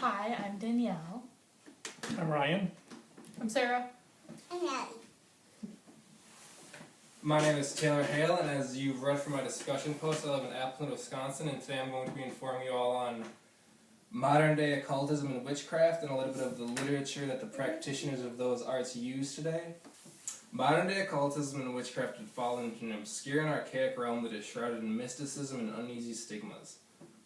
Hi, I'm Danielle. I'm Ryan. I'm Sarah. I'm Abby. My name is Taylor Hale, and as you've read from my discussion post, I live in Appleton, Wisconsin, and today I'm going to be informing you all on modern-day occultism and witchcraft, and a little bit of the literature that the practitioners of those arts use today. Modern-day occultism and witchcraft have fallen into an obscure and archaic realm that is shrouded in mysticism and uneasy stigmas.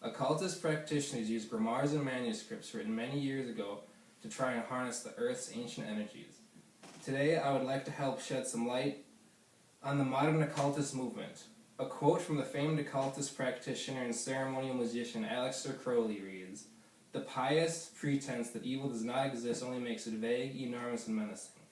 Occultist practitioners use grimoires and manuscripts written many years ago to try and harness the Earth's ancient energies. Today, I would like to help shed some light on the modern occultist movement. A quote from the famed occultist practitioner and ceremonial magician Aleister Crowley reads, "The pious pretense that evil does not exist only makes it vague, enormous, and menacing."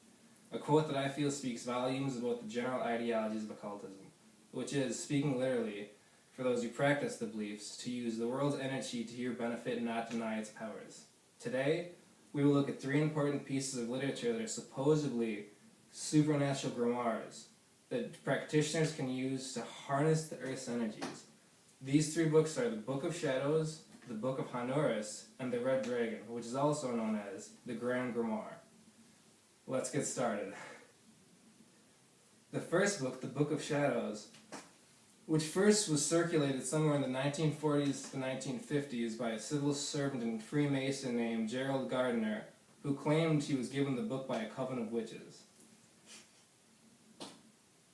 A quote that I feel speaks volumes about the general ideologies of occultism, which is, speaking literally, for those who practice the beliefs, to use the world's energy to your benefit and not deny its powers. Today, we will look at three important pieces of literature that are supposedly supernatural grimoires that practitioners can use to harness the Earth's energies. These three books are the Book of Shadows, the Book of Honoris, and the Red Dragon, which is also known as the Grand Grimoire. Let's get started. The first book, the Book of Shadows, which first was circulated somewhere in the 1940s to 1950s by a civil servant and Freemason named Gerald Gardner, who claimed he was given the book by a coven of witches.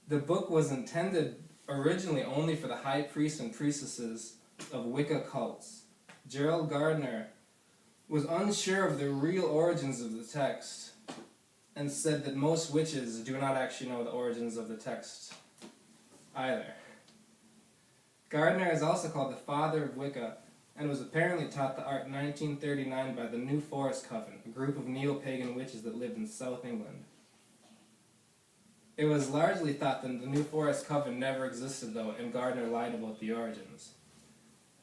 The book was intended originally only for the high priests and priestesses of Wicca cults. Gerald Gardner was unsure of the real origins of the text and said that most witches do not actually know the origins of the text either. Gardner is also called the father of Wicca and was apparently taught the art in 1939 by the New Forest Coven, a group of neo-pagan witches that lived in South England. It was largely thought that the New Forest Coven never existed, though, and Gardner lied about the origins.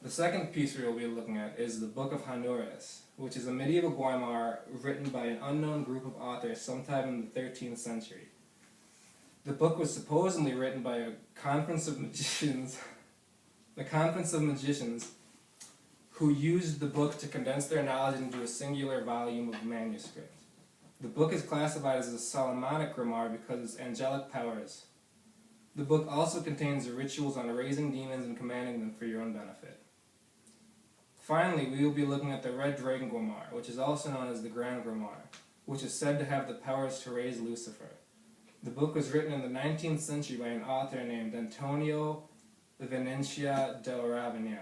The second piece we will be looking at is the Book of Honoris, which is a medieval grimoire written by an unknown group of authors sometime in the 13th century. The book was supposedly written by a conference of magicians who used the book to condense their knowledge into a singular volume of manuscript. The book is classified as a Solomonic grimoire because of its angelic powers. The book also contains rituals on raising demons and commanding them for your own benefit. Finally, we will be looking at the Red Dragon grimoire, which is also known as the Grand Grimoire, which is said to have the powers to raise Lucifer. The book was written in the 19th century by an author named Antonio Venencia del Ravigna.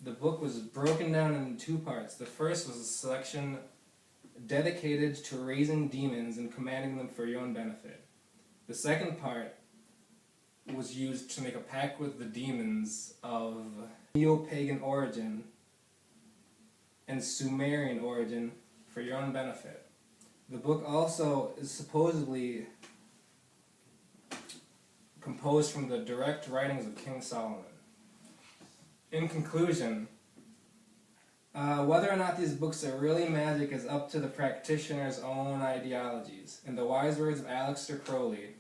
The book was broken down into two parts. The first was a selection dedicated to raising demons and commanding them for your own benefit. The second part was used to make a pact with the demons of neo-pagan origin and Sumerian origin for your own benefit. The book also is supposedly composed from the direct writings of King Solomon. In conclusion, whether or not these books are really magic is up to the practitioner's own ideologies. In the wise words of Aleister Crowley,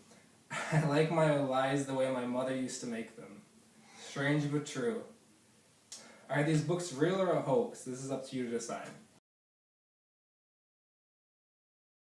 "I like my lies the way my mother used to make them." Strange but true. Are these books real or a hoax? This is up to you to decide.